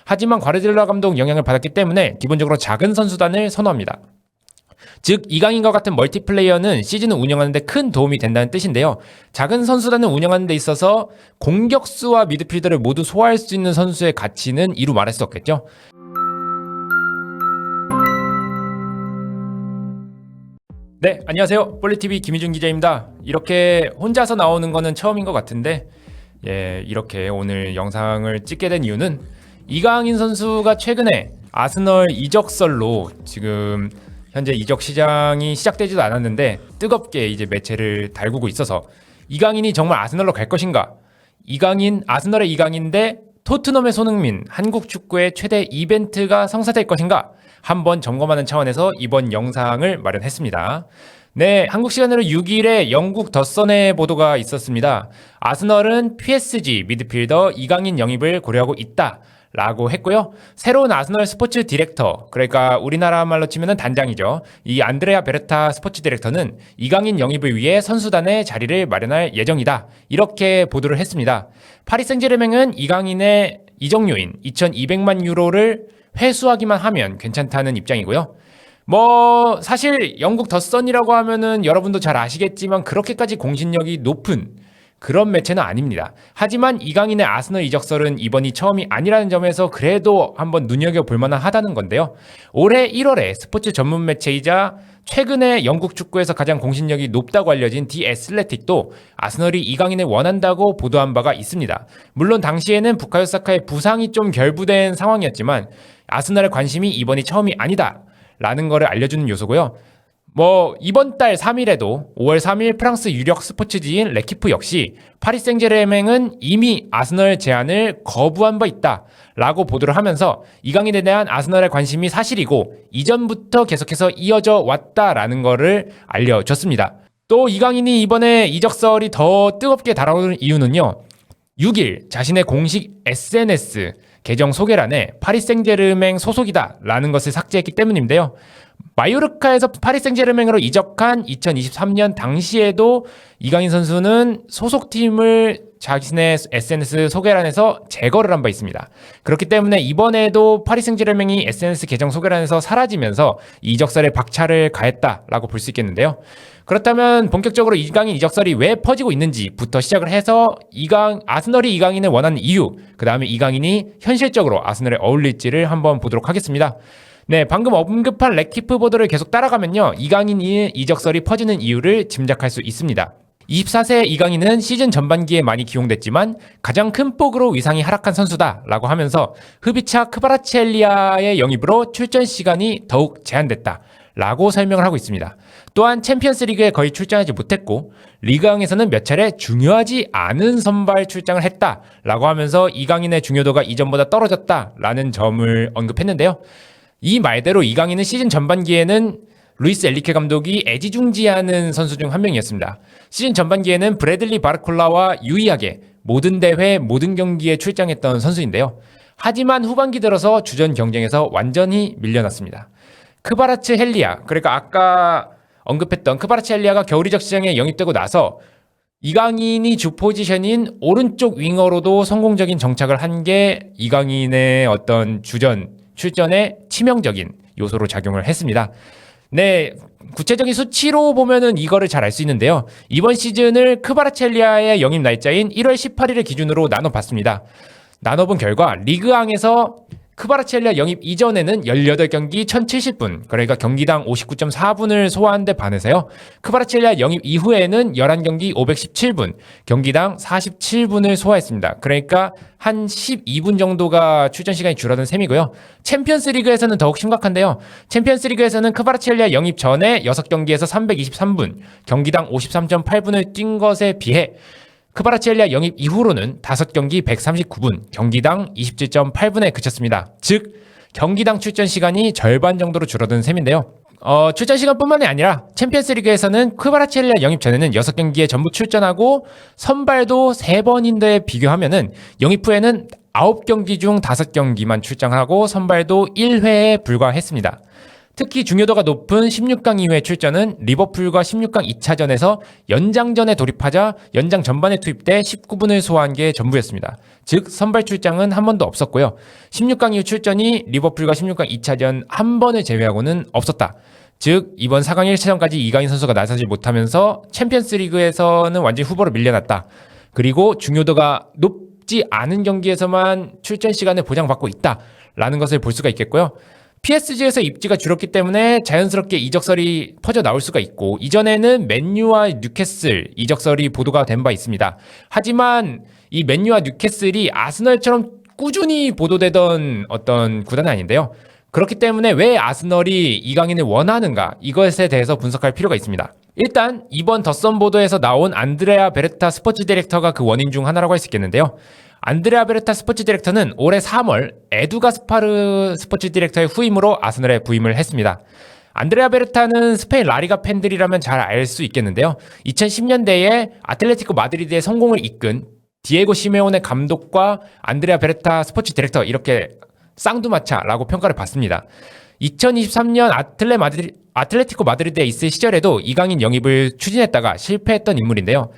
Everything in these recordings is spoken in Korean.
하지만 과르딜라 감독 영향을 받았기 때문에 기본적으로 작은 선수단을 선호합니다. 즉 이강인과 같은 멀티플레이어는 시즌을 운영하는 데 큰 도움이 된다는 뜻인데요. 작은 선수단을 운영하는 데 있어서 공격수와 미드필더를 모두 소화할 수 있는 선수의 가치는 이루 말할 수 없겠죠. 네, 안녕하세요. 볼리TV 김희준 기자입니다. 이렇게 혼자서 나오는 거는 처음인 것 같은데 이렇게 오늘 영상을 찍게 된 이유는 이강인 선수가 최근에 아스널 이적설로 지금 현재 이적 시장이 시작되지도 않았는데 뜨겁게 이제 매체를 달구고 있어서 이강인이 정말 아스널로 갈 것인가? 아스널의 이강인 대 토트넘의 손흥민, 한국 축구의 최대 이벤트가 성사될 것인가? 한번 점검하는 차원에서 이번 영상을 마련했습니다. 네, 한국 시간으로 6일에 영국 더선의 보도가 있었습니다. 아스널은 PSG 미드필더 이강인 영입을 고려하고 있다. 라고 했고요. 새로운 아스널 스포츠 디렉터, 그러니까 우리나라 말로 치면은 단장이죠. 이 안드레아 베르타 스포츠 디렉터는 이강인 영입을 위해 선수단의 자리를 마련할 예정이다. 이렇게 보도를 했습니다. 파리 생제르맹은 이강인의 이적 요인 2,200만 유로를 회수하기만 하면 괜찮다는 입장이고요. 사실 영국 더선이라고 하면은 여러분도 잘 아시겠지만 그렇게까지 공신력이 높은 그런 매체는 아닙니다. 하지만 이강인의 아스널 이적설은 이번이 처음이 아니라는 점에서 그래도 한번 눈여겨볼 만한 하다는 건데요. 올해 1월에 스포츠 전문 매체이자 최근에 영국 축구에서 가장 공신력이 높다고 알려진 디 애슬레틱도 아스널이 이강인을 원한다고 보도한 바가 있습니다. 물론 당시에는 부카요 사카의 부상이 좀 결부된 상황이었지만 아스널의 관심이 이번이 처음이 아니다 라는 거를 알려주는 요소고요. 이번 달 3일에도 5월 3일 프랑스 유력 스포츠지인 레키프 역시 파리 생제르맹은 이미 아스널 제안을 거부한 바 있다 라고 보도를 하면서 이강인에 대한 아스널의 관심이 사실이고 이전부터 계속해서 이어져 왔다라는 거를 알려줬습니다. 또 이강인이 이번에 이적설이 더 뜨겁게 달아오는 이유는요. 6일 자신의 공식 SNS 계정 소개란에 파리 생제르맹 소속이다 라는 것을 삭제했기 때문인데요. 마요르카에서 파리 생제르맹으로 이적한 2023년 당시에도 이강인 선수는 소속팀을 자신의 SNS 소개란에서 제거를 한 바 있습니다. 그렇기 때문에 이번에도 파리 생제르맹이 SNS 계정 소개란에서 사라지면서 이적설에 박차를 가했다라고 볼 수 있겠는데요. 그렇다면 본격적으로 이강인 이적설이 왜 퍼지고 있는지부터 시작을 해서 아스널이 이강인을 원하는 이유, 그 다음에 이강인이 현실적으로 아스널에 어울릴지를 한번 보도록 하겠습니다. 네, 방금 언급한 레키프 보도를 계속 따라가면요. 이강인이 이적설이 퍼지는 이유를 짐작할 수 있습니다. 24세 이강인은 시즌 전반기에 많이 기용됐지만 가장 큰 폭으로 위상이 하락한 선수다라고 하면서 흡이차 크바라치엘리아의 영입으로 출전 시간이 더욱 제한됐다. 라고 설명을 하고 있습니다. 또한 챔피언스 리그에 거의 출장하지 못했고 리그왕에서는 몇 차례 중요하지 않은 선발 출장을 했다라고 하면서 이강인의 중요도가 이전보다 떨어졌다라는 점을 언급했는데요. 이 말대로 이강인은 시즌 전반기에는 루이스 엔리케 감독이 애지중지하는 선수 중 한 명이었습니다. 시즌 전반기에는 브래들리 바르콜라와 유의하게 모든 대회, 모든 경기에 출장했던 선수인데요. 하지만 후반기 들어서 주전 경쟁에서 완전히 밀려났습니다. 크바라츠헬리아, 그러니까 아까 언급했던 크바라츠헬리아가 겨울 이적 시장에 영입되고 나서 이강인이 주 포지션인 오른쪽 윙어로도 성공적인 정착을 한 게 이강인의 어떤 주전 출전에 치명적인 요소로 작용을 했습니다. 네, 구체적인 수치로 보면은 이거를 잘 알 수 있는데요. 이번 시즌을 크바라첼리아의 영입 날짜인 1월 18일을 기준으로 나눠봤습니다. 나눠본 결과 리그왕에서 크바라첼리아 영입 이전에는 18경기 1070분, 그러니까 경기당 59.4분을 소화한 데 반해서요. 크바라첼리아 영입 이후에는 11경기 517분, 경기당 47분을 소화했습니다. 그러니까 한 12분 정도가 출전 시간이 줄어든 셈이고요. 챔피언스 리그에서는 더욱 심각한데요. 챔피언스 리그에서는 크바라첼리아 영입 전에 6경기에서 323분, 경기당 53.8분을 뛴 것에 비해 크바라치엘리아 영입 이후로는 5경기 139분, 경기당 27.8분에 그쳤습니다. 즉 경기당 출전 시간이 절반 정도로 줄어든 셈인데요. 출전 시간뿐만이 아니라 챔피언스 리그에서는 크바라치엘리아 영입 전에는 6경기에 전부 출전하고 선발도 3번인데 비교하면은 영입 후에는 9경기 중 5경기만 출장하고 선발도 1회에 불과했습니다. 특히 중요도가 높은 16강 이후의 출전은 리버풀과 16강 2차전에서 연장전에 돌입하자 연장 전반에 투입돼 19분을 소화한 게 전부였습니다. 즉 선발 출장은 한 번도 없었고요. 16강 이후 출전이 리버풀과 16강 2차전 한 번을 제외하고는 없었다. 즉 이번 4강 1차전까지 이강인 선수가 나서지 못하면서 챔피언스리그에서는 완전히 후보로 밀려났다. 그리고 중요도가 높지 않은 경기에서만 출전 시간을 보장받고 있다라는 것을 볼 수가 있겠고요. PSG에서 입지가 줄었기 때문에 자연스럽게 이적설이 퍼져 나올 수가 있고 이전에는 맨유와 뉴캐슬 이적설이 보도가 된 바 있습니다. 하지만 이 맨유와 뉴캐슬이 아스널처럼 꾸준히 보도되던 어떤 구단은 아닌데요. 그렇기 때문에 왜 아스널이 이강인을 원하는가 이것에 대해서 분석할 필요가 있습니다. 일단 이번 더선 보도에서 나온 안드레아 베르타 스포츠 디렉터가 그 원인 중 하나라고 할 수 있겠는데요. 안드레아 베르타 스포츠 디렉터는 올해 3월 에두 가스파르 스포츠 디렉터의 후임으로 아스널에 부임을 했습니다. 안드레아 베르타는 스페인 라리가 팬들이라면 잘 알 수 있겠는데요. 2010년대에 아틀레티코 마드리드의 성공을 이끈 디에고 시메오네 감독과 안드레아 베르타 스포츠 디렉터 이렇게 쌍두마차라고 평가를 받습니다. 2023년 아틀레티코 마드리드에 있을 시절에도 이강인 영입을 추진했다가 실패했던 인물인데요.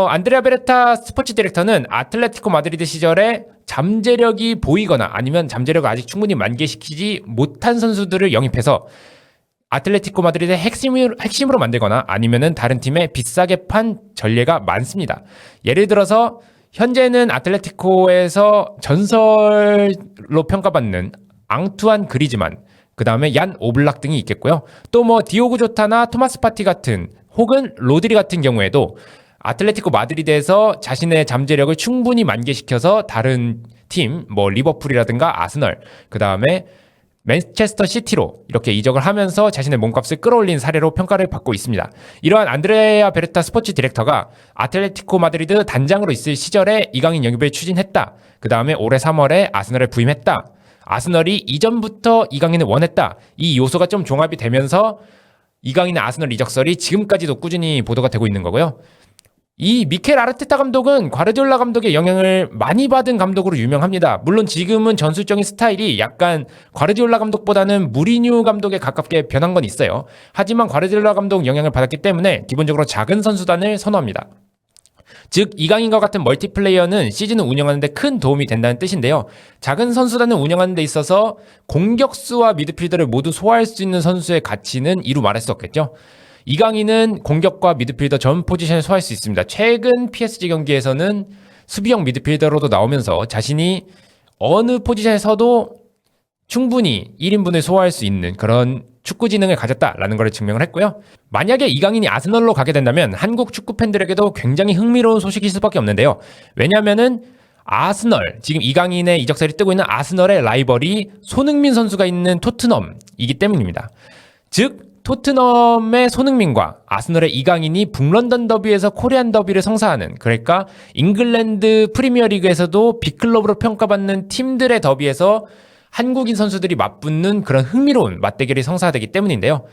안드레아 베르타 스포츠 디렉터는 아틀레티코 마드리드 시절에 잠재력이 보이거나 아니면 잠재력을 아직 충분히 만개시키지 못한 선수들을 영입해서 아틀레티코 마드리드의 핵심으로 만들거나 아니면은 다른 팀에 비싸게 판 전례가 많습니다. 예를 들어서 현재는 아틀레티코에서 전설로 평가받는 앙투안 그리즈만, 그 다음에 얀 오블락 등이 있겠고요. 또 뭐 디오고 조타나 토마스 파티 같은 혹은 로드리 같은 경우에도 아틀레티코 마드리드에서 자신의 잠재력을 충분히 만개시켜서 다른 팀, 뭐 리버풀이라든가 아스널, 그 다음에 맨체스터 시티로 이렇게 이적을 하면서 자신의 몸값을 끌어올린 사례로 평가를 받고 있습니다. 이러한 안드레아 베르타 스포츠 디렉터가 아틀레티코 마드리드 단장으로 있을 시절에 이강인 영입을 추진했다. 그 다음에 올해 3월에 아스널에 부임했다. 아스널이 이전부터 이강인을 원했다. 이 요소가 좀 종합이 되면서 이강인의 아스널 이적설이 지금까지도 꾸준히 보도가 되고 있는 거고요. 이 미켈 아르테타 감독은 과르디올라 감독의 영향을 많이 받은 감독으로 유명합니다. 물론 지금은 전술적인 스타일이 약간 과르디올라 감독보다는 무리뉴 감독에 가깝게 변한 건 있어요. 하지만 과르디올라 감독 영향을 받았기 때문에 기본적으로 작은 선수단을 선호합니다. 즉 이강인과 같은 멀티플레이어는 시즌을 운영하는 데 큰 도움이 된다는 뜻인데요. 작은 선수단을 운영하는 데 있어서 공격수와 미드필더를 모두 소화할 수 있는 선수의 가치는 이루 말할 수 없겠죠. 이강인은 공격과 미드필더 전 포지션을 소화할 수 있습니다. 최근 PSG 경기에서는 수비형 미드필더로도 나오면서 자신이 어느 포지션에 서도 충분히 1인분을 소화할 수 있는 그런 축구 지능을 가졌다라는 걸 증명을 했고요. 만약에 이강인이 아스널로 가게 된다면 한국 축구 팬들에게도 굉장히 흥미로운 소식일 수밖에 없는데요. 왜냐하면은 아스널, 지금 이강인의 이적설이 뜨고 있는 아스널의 라이벌이 손흥민 선수가 있는 토트넘이기 때문입니다. 즉 토트넘의 손흥민과 아스널의 이강인이 북런던 더비에서 코리안 더비를 성사하는, 그러니까 잉글랜드 프리미어리그에서도 빅클럽으로 평가받는 팀들의 더비에서 한국인 선수들이 맞붙는 그런 흥미로운 맞대결이 성사되기 때문인데요.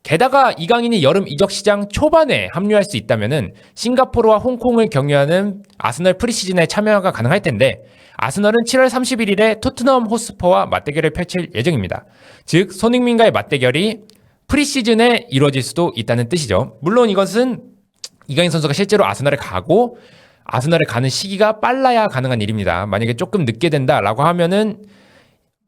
게다가 이강인이 여름 이적 시장 초반에 합류할 수 있다면은 싱가포르와 홍콩을 경유하는 아스널 프리시즌에 참여가 가능할 텐데 아스널은 7월 31일에 토트넘 호스퍼와 맞대결을 펼칠 예정입니다. 즉 손흥민과의 맞대결이 프리시즌에 이루어질 수도 있다는 뜻이죠. 물론 이것은 이강인 선수가 실제로 아스널에 가고 아스널에 가는 시기가 빨라야 가능한 일입니다. 만약에 조금 늦게 된다라고 하면은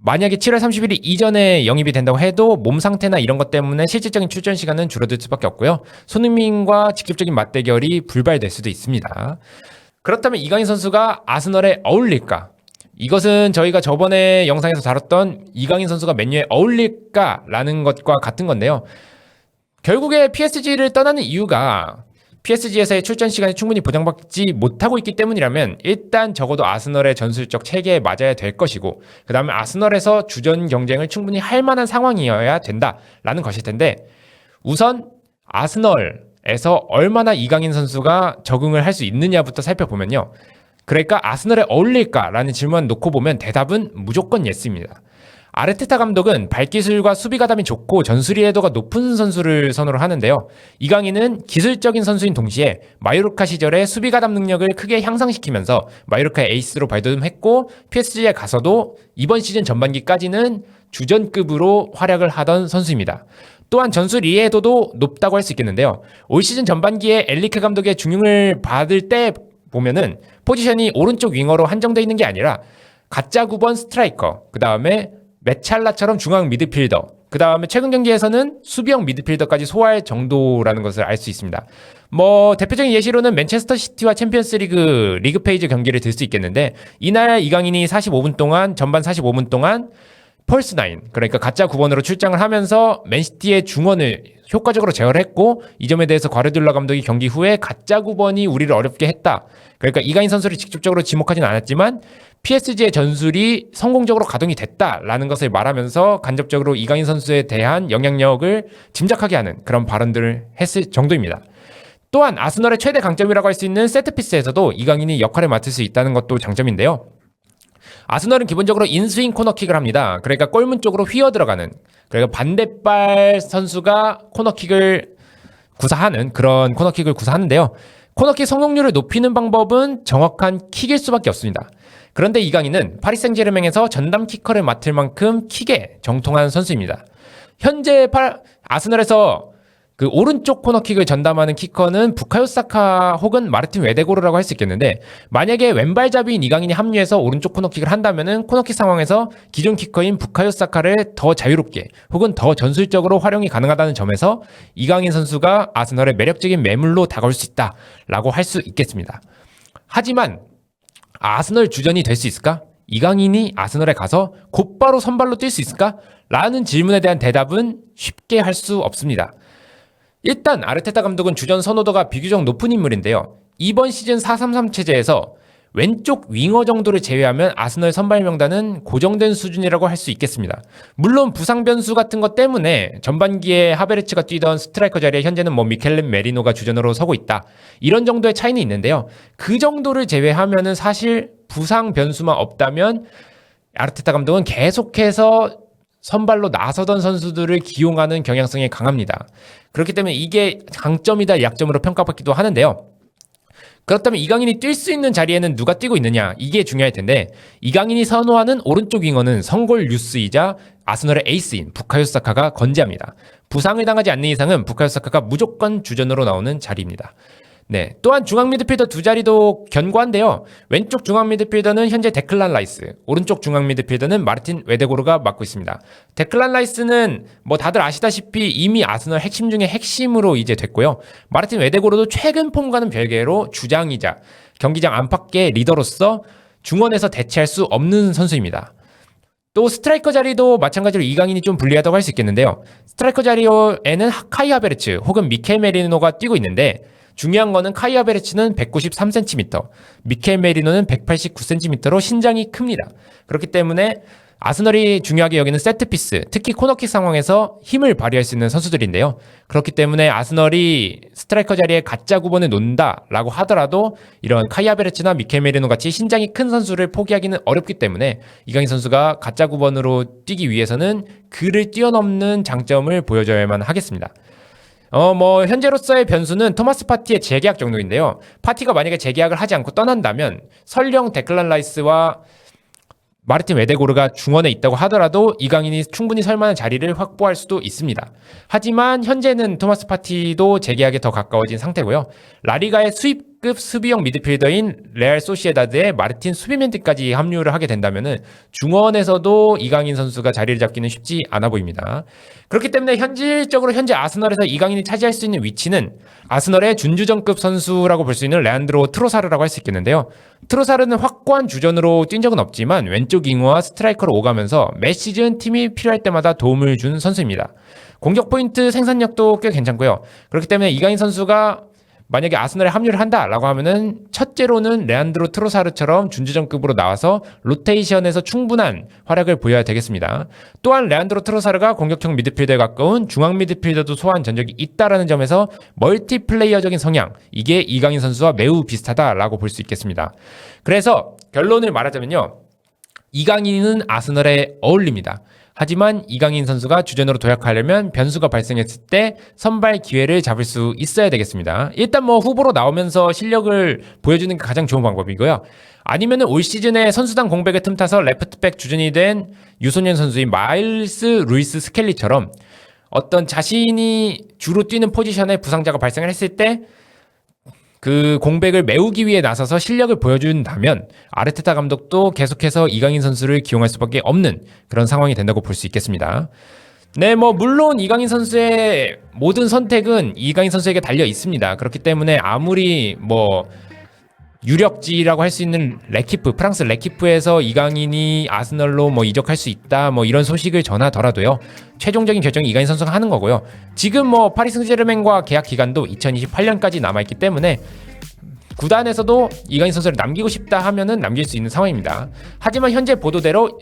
만약에 7월 30일 이전에 영입이 된다고 해도 몸 상태나 이런 것 때문에 실질적인 출전 시간은 줄어들 수밖에 없고요. 손흥민과 직접적인 맞대결이 불발될 수도 있습니다. 그렇다면 이강인 선수가 아스널에 어울릴까? 이것은 저희가 저번에 영상에서 다뤘던 이강인 선수가 맨유에 어울릴까라는 것과 같은 건데요. 결국에 PSG를 떠나는 이유가 PSG에서의 출전 시간이 충분히 보장받지 못하고 있기 때문이라면 일단 적어도 아스널의 전술적 체계에 맞아야 될 것이고 그 다음에 아스널에서 주전 경쟁을 충분히 할 만한 상황이어야 된다라는 것일 텐데 우선 아스널에서 얼마나 이강인 선수가 적응을 할 수 있느냐부터 살펴보면요. 그러니까 아스널에 어울릴까라는 질문 놓고 보면 대답은 무조건 예스입니다. 아르테타 감독은 발기술과 수비 가담이 좋고 전술 이해도가 높은 선수를 선호를 하는데요. 이강인은 기술적인 선수인 동시에 마요르카 시절에 수비 가담 능력을 크게 향상시키면서 마요르카의 에이스로 발돋움했고 PSG에 가서도 이번 시즌 전반기까지는 주전급으로 활약을 하던 선수입니다. 또한 전술 이해도도 높다고 할 수 있겠는데요. 올 시즌 전반기에 엔리케 감독의 중용을 받을 때 보면은 포지션이 오른쪽 윙어로 한정되어 있는 게 아니라 가짜 9번 스트라이커, 그 다음에 메찰라처럼 중앙 미드필더, 그 다음에 최근 경기에서는 수비형 미드필더까지 소화할 정도라는 것을 알 수 있습니다. 대표적인 예시로는 맨체스터 시티와 챔피언스 리그 페이지 경기를 들 수 있겠는데, 이날 이강인이 45분 동안, 전반 45분 동안 펄스 9, 그러니까 가짜 9번으로 출장을 하면서 맨시티의 중원을 효과적으로 제어를 했고, 이 점에 대해서 과르디올라 감독이 경기 후에 가짜 9번이 우리를 어렵게 했다. 그러니까 이강인 선수를 직접적으로 지목하진 않았지만 PSG의 전술이 성공적으로 가동이 됐다라는 것을 말하면서 간접적으로 이강인 선수에 대한 영향력을 짐작하게 하는 그런 발언들을 했을 정도입니다. 또한 아스널의 최대 강점이라고 할 수 있는 세트피스에서도 이강인이 역할을 맡을 수 있다는 것도 장점인데요. 아스널은 기본적으로 인스윙 코너킥을 합니다. 그러니까 골문 쪽으로 휘어 들어가는, 그러니까 반대발 선수가 코너킥을 구사하는 그런 코너킥을 구사하는데요. 코너킥 성공률을 높이는 방법은 정확한 킥일 수밖에 없습니다. 그런데 이강인은 파리 생제르맹에서 전담 키커를 맡을 만큼 킥에 정통한 선수입니다. 현재 아스널에서 그 오른쪽 코너킥을 전담하는 키커는 부카요 사카 혹은 마르틴 웨데고르라고 할 수 있겠는데, 만약에 왼발잡이인 이강인이 합류해서 오른쪽 코너킥을 한다면은 코너킥 상황에서 기존 키커인 부카요 사카를 더 자유롭게 혹은 더 전술적으로 활용이 가능하다는 점에서 이강인 선수가 아스널의 매력적인 매물로 다가올 수 있다라고 할 수 있겠습니다. 하지만 아스널 주전이 될 수 있을까? 이강인이 아스널에 가서 곧바로 선발로 뛸 수 있을까? 라는 질문에 대한 대답은 쉽게 할 수 없습니다. 일단 아르테타 감독은 주전 선호도가 비교적 높은 인물인데요. 이번 시즌 4-3-3 체제에서 왼쪽 윙어 정도를 제외하면 아스널 선발 명단은 고정된 수준이라고 할 수 있겠습니다. 물론 부상 변수 같은 것 때문에 전반기에 하베르츠가 뛰던 스트라이커 자리에 현재는 미켈 메리노가 주전으로 서고 있다. 이런 정도의 차이는 있는데요. 그 정도를 제외하면은 사실 부상 변수만 없다면 아르테타 감독은 계속해서 선발로 나서던 선수들을 기용하는 경향성이 강합니다. 그렇기 때문에 이게 강점이다 약점으로 평가받기도 하는데요. 그렇다면 이강인이 뛸 수 있는 자리에는 누가 뛰고 있느냐, 이게 중요할 텐데, 이강인이 선호하는 오른쪽 윙어는 성골 뉴스이자 아스널의 에이스인 부카요 사카가 건재합니다. 부상을 당하지 않는 이상은 부카요 사카가 무조건 주전으로 나오는 자리입니다. 네, 또한 중앙 미드필더 두 자리도 견고한데요. 왼쪽 중앙 미드필더는 현재 데클란 라이스, 오른쪽 중앙 미드필더는 마르틴 웨데고르가 맡고 있습니다. 데클란 라이스는 다들 아시다시피 이미 아스널 핵심 중에 핵심으로 이제 됐고요. 마르틴 웨데고르도 최근 폼과는 별개로 주장이자 경기장 안팎의 리더로서 중원에서 대체할 수 없는 선수입니다. 또 스트라이커 자리도 마찬가지로 이강인이 좀 불리하다고 할 수 있겠는데요. 스트라이커 자리에는 카이 하베르츠 혹은 미켈 메리노가 뛰고 있는데, 중요한 거는 카이 하베르츠는 193cm, 미켈 메리노는 189cm로 신장이 큽니다. 그렇기 때문에 아스널이 중요하게 여기는 세트피스, 특히 코너킥 상황에서 힘을 발휘할 수 있는 선수들인데요. 그렇기 때문에 아스널이 스트라이커 자리에 가짜 9번을 놓는다라고 하더라도 이런 카이 하베르츠나 미켈 메리노 같이 신장이 큰 선수를 포기하기는 어렵기 때문에 이강인 선수가 가짜 9번으로 뛰기 위해서는 그를 뛰어넘는 장점을 보여줘야만 하겠습니다. 현재로서의 변수는 토마스 파티의 재계약 정도인데요. 파티가 만약에 재계약을 하지 않고 떠난다면 설령 데클란 라이스와 마르틴 웨데고르가 중원에 있다고 하더라도 이강인이 충분히 설만한 자리를 확보할 수도 있습니다. 하지만 현재는 토마스 파티도 재계약에 더 가까워진 상태고요. 라리가의 수입급 수비형 미드필더인 레알 소시에다드의 마르틴 수비멘디까지 합류를 하게 된다면 중원에서도 이강인 선수가 자리를 잡기는 쉽지 않아 보입니다. 그렇기 때문에 현실적으로 현재 아스널에서 이강인이 차지할 수 있는 위치는 아스널의 준주전급 선수라고 볼 수 있는 레안드로 트로사르라고 할 수 있겠는데요. 트로사르는 확고한 주전으로 뛴 적은 없지만 왼쪽 윙어와 스트라이커로 오가면서 매 시즌 팀이 필요할 때마다 도움을 준 선수입니다. 공격 포인트 생산력도 꽤 괜찮고요. 그렇기 때문에 이강인 선수가 만약에 아스널에 합류를 한다라고 하면은 첫째로는 레안드로 트로사르처럼 준주전급으로 나와서 로테이션에서 충분한 활약을 보여야 되겠습니다. 또한 레안드로 트로사르가 공격형 미드필더에 가까운 중앙 미드필더도 소화한 전적이 있다라는 점에서 멀티플레이어적인 성향, 이게 이강인 선수와 매우 비슷하다라고 볼 수 있겠습니다. 그래서 결론을 말하자면요, 이강인은 아스널에 어울립니다. 하지만 이강인 선수가 주전으로 도약하려면 변수가 발생했을 때 선발 기회를 잡을 수 있어야 되겠습니다. 일단 뭐 후보로 나오면서 실력을 보여주는 게 가장 좋은 방법이고요. 아니면은 올 시즌에 선수단 공백을 틈타서 레프트백 주전이 된 유소년 선수인 마일스 루이스 스켈리처럼 어떤 자신이 주로 뛰는 포지션에 부상자가 발생을 했을 때 그 공백을 메우기 위해 나서서 실력을 보여준다면 아르테타 감독도 계속해서 이강인 선수를 기용할 수밖에 없는 그런 상황이 된다고 볼 수 있겠습니다. 네, 뭐 물론 이강인 선수의 모든 선택은 이강인 선수에게 달려 있습니다. 그렇기 때문에 아무리 뭐 유력지라고 할 수 있는 레키프, 프랑스 레키프에서 이강인이 아스널로 뭐 이적할 수 있다 뭐 이런 소식을 전하더라도요. 최종적인 결정이 이강인 선수가 하는 거고요. 지금 뭐 파리 생제르맹과 계약 기간도 2028년까지 남아있기 때문에 구단에서도 이강인 선수를 남기고 싶다 하면은 남길 수 있는 상황입니다. 하지만 현재 보도대로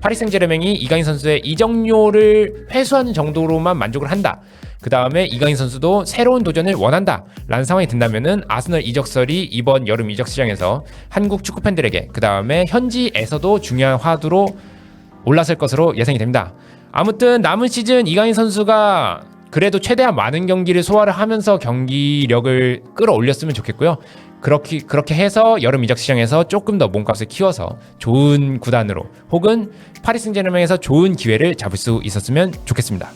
파리 생제르맹이 이강인 선수의 이적료를 회수하는 정도로만 만족을 한다. 그 다음에 이강인 선수도 새로운 도전을 원한다 라는 상황이 된다면은 아스널 이적설이 이번 여름 이적 시장에서 한국 축구 팬들에게 그 다음에 현지에서도 중요한 화두로 올라설 것으로 예상이 됩니다. 아무튼 남은 시즌 이강인 선수가 그래도 최대한 많은 경기를 소화를 하면서 경기력을 끌어올렸으면 좋겠고요. 그렇게 해서 여름 이적 시장에서 조금 더 몸값을 키워서 좋은 구단으로 혹은 파리 생제르맹에서 좋은 기회를 잡을 수 있었으면 좋겠습니다.